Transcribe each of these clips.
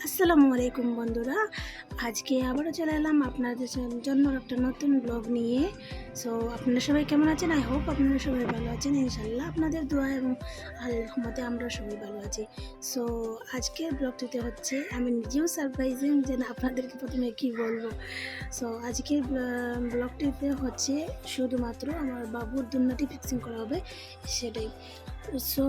আসসালামু আলাইকুম বন্ধুরা, আজকে আবারও চলে এলাম আপনাদের জন্য একটা নতুন ব্লগ নিয়ে। সো আপনারা সবাই কেমন আছেন? আই হোপ আপনারা সবাই ভালো আছেন। ইনশাল্লাহ আপনাদের দোয়া এবং আল্লাহর রহমতে আমরা সবাই ভালো আছি। সো আজকের ব্লগটিতে হচ্ছে আমি নিজেও সারপ্রাইজিং যে আপনাদেরকে প্রথমে কী বলবো। সো আজকের ব্লগটিতে হচ্ছে শুধুমাত্র আমার বাবুর দুলনাটি ফিক্সিং করা হবে, সেটাই। সো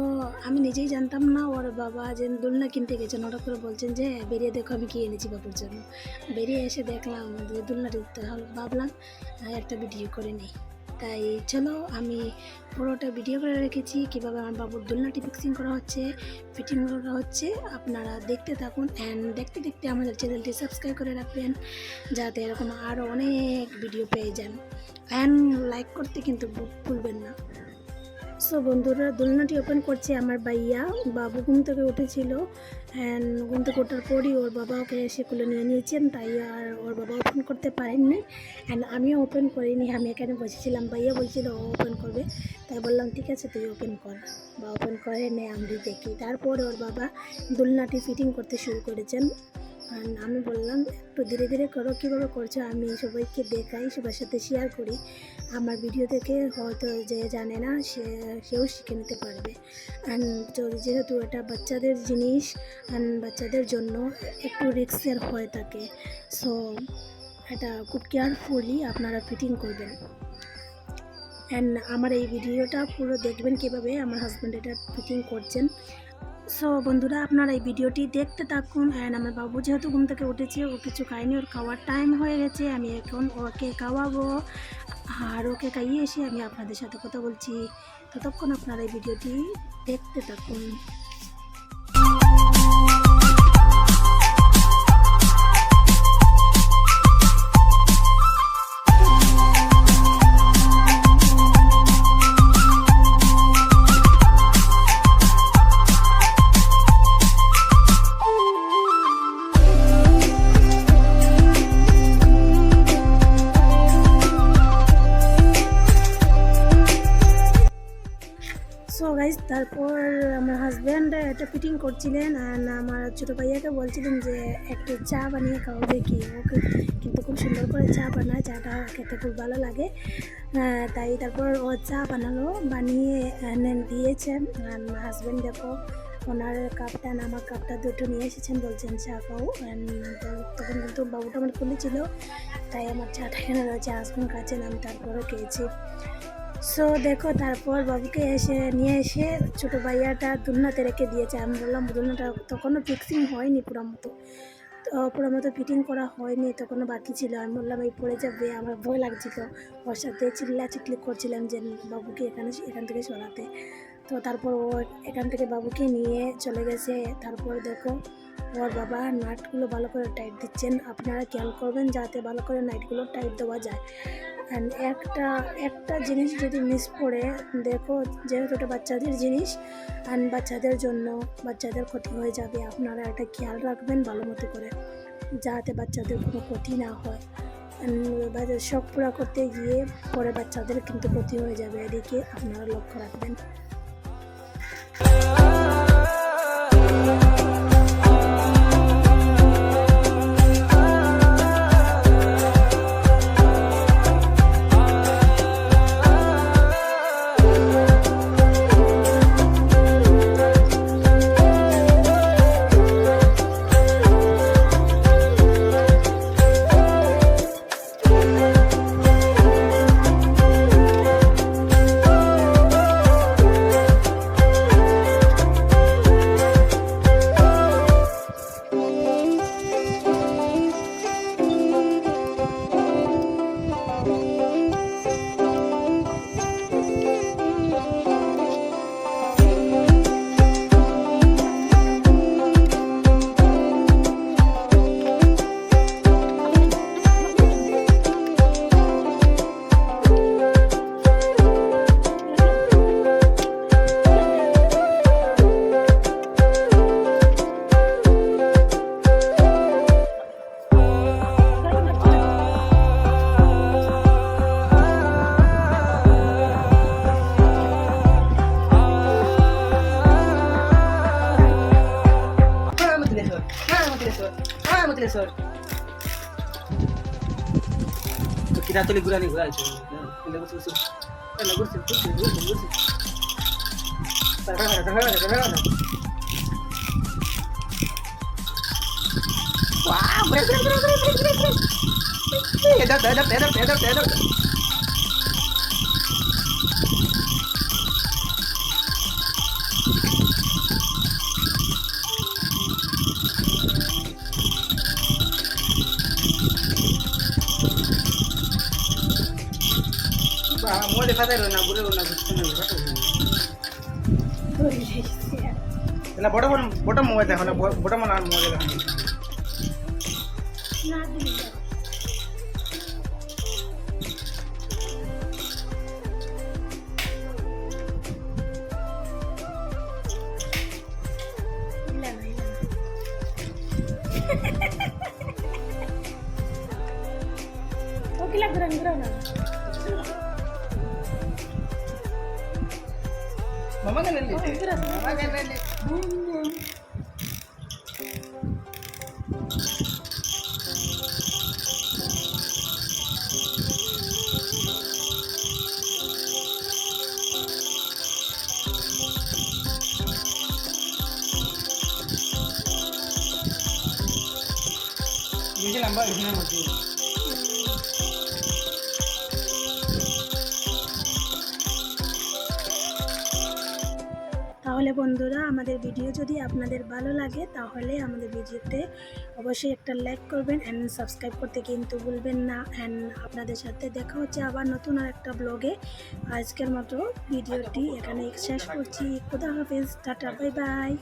আমি নিজেই জানতাম না ওর বাবা যে দোলনা কিনতে গেছেন, হঠাৎ করে বলছেন যে বেরিয়ে দেখো আমি কী এনেছি বাবুর জন্য। বেরিয়ে এসে দেখলাম যে দোলনাটি, ভাবলাম একটা ভিডিও করে নিই। তাই চলো আমি পুরোটা ভিডিও করে রেখেছি কীভাবে আমার বাবুর দোলনাটি ফিক্সিং করা হচ্ছে, ফিটিং করা হচ্ছে। আপনারা দেখতে থাকুন অ্যান্ড দেখতে দেখতে আমাদের চ্যানেলটি সাবস্ক্রাইব করে রাখবেন যাতে এরকম আরও অনেক ভিডিও পেয়ে যান। অ্যান্ড লাইক করতে কিন্তু ভুলবেন না। সো বন্ধুরা, দোলনাটি ওপেন করছে আমার ভাইয়া। বাবু ঘুম থেকে উঠেছিল অ্যান্ড ঘুম থেকে ওঠার পরই ওর বাবা ওকে এসে কোলে নিয়ে নিয়েছেন, তাই আর ওর বাবা ওপেন করতে পারেননি অ্যান্ড আমিও ওপেন করিনি। আমি এখানে বসেছিলাম, ভাইয়া বলছিল ও ওপেন করবে, তাই বললাম ঠিক আছে তুই ওপেন কর বা ওপেন করে নে, আমি দেখি। তারপর ওর বাবা দোলনাটি ফিটিং করতে শুরু করেছেন। আমি বললাম একটু ধীরে ধীরে করো, কীভাবে করছো আমি সবাইকে দেখাই, সবার সাথে শেয়ার করি। আমার ভিডিও থেকে হয়তো যে জানে না সেও শিখে নিতে পারবে। অ্যান্ড যেহেতু এটা বাচ্চাদের জিনিস অ্যান্ড বাচ্চাদের জন্য একটু রিস্কের হয়ে থাকে, সো এটা খুব কেয়ারফুলি আপনারা ফিটিং করবেন। অ্যান্ড আমার এই ভিডিওটা পুরো দেখবেন কীভাবে আমার হাজব্যান্ড এটা ফিটিং করছেন। সো বন্ধুরা, আপনারা এই ভিডিওটি দেখতে থাকুন। অ্যান্ড আমার বাবু যেহেতু ঘুম থেকে উঠেছে, ও কিছু খায়নি, ওর খাওয়ার টাইম হয়ে গেছে। আমি এখন ওকে খাওয়াবো আর ওকে খাইয়ে এসে আমি আপনাদের সাথে কথা বলছি। ততক্ষণ আপনারা এই ভিডিওটি দেখতে থাকুন। সো গাইজ, তারপর আমার হাজব্যান্ড এটা ফিটিং করছিলেন আর আমার ছোটো ভাইয়াকে বলছিলেন যে একটু চা বানিয়ে খাওয়াবে কি। ওকে কিন্তু খুব সুন্দর করে চা বানায়, চাটা খেতে খুব ভালো লাগে। তাই তারপর ও চা বানালো, বানিয়ে দিয়েছে। হাজব্যান্ড দেখো ওনার কাপটা না আমার কাপটা দুটো নিয়ে এসেছেন, বলছেন চা খাও। তখন কিন্তু বাবুটা আমার খুলেছিল, তাই আমার চাটা এখানে রয়েছে, হাজব্যান্ড খাচ্ছেন, আমি তারপরও খেয়েছি। সো দেখো, তারপর বাবুকে নিয়ে এসে ছোটো ভাইয়াটা দোলনাতে রেখে দিয়েছে। আমি বললাম দোলনাটা তখনও ফিক্সিং হয়নি পুরো মতো ফিটিং করা হয়নি, তখনও বাকি ছিল। আমি বললাম এই পড়ে যাবে, আমার ভয় লাগছিল। ওর সাথে চিল্লাচিল্লি করছিলাম যে বাবুকে এখান থেকে সরাতে। তো তারপর ও এখান থেকে বাবুকে নিয়ে চলে গেছে। তারপর দেখো ওর বাবা নাটগুলো ভালো করে টাইট দিচ্ছেন। আপনারা খেয়াল করবেন যাতে ভালো করে নাটগুলো টাইট দেওয়া যায়। অ্যান্ড একটা জিনিস যদি মিস পড়ে, দেখো যেহেতু এটা বাচ্চাদের জিনিস অ্যান্ড বাচ্চাদের জন্য বাচ্চাদের ক্ষতি হয়ে যাবে। আপনারা এটা খেয়াল রাখবেন ভালো মতো করে যাতে বাচ্চাদের কোনো ক্ষতি না হয়। শখ পুরা করতে গিয়ে পরে বাচ্চাদের কিন্তু ক্ষতি হয়ে যাবে, এদিকে আপনারা লক্ষ্য রাখবেন। সর তো কিরা চলে ঘুরানি ঘুরাইছে এলে বসে বসে এলে বসে বসে বসে বসে wow break edap mau dikata na gure na na bottom mo দেখো না bottom না mo দেখো না দিলে ওকে লাগরান না mama kan lihat mama kan lihat ini nambah ini nambah তাহলে বন্ধুরা আমাদের ভিডিও যদি আপনাদের ভালো লাগে তাহলে আমাদের ভিডিওতে অবশ্যই একটা লাইক করবেন এন্ড সাবস্ক্রাইব করতে কিন্তু ভুলবেন না এন্ড আপনাদের সাথে দেখা হচ্ছে আবার নতুন আর একটা ব্লগে আজকের মতো ভিডিওটি এখানে শেষ করছি খোদা হাফেজ টাটা বাই বাই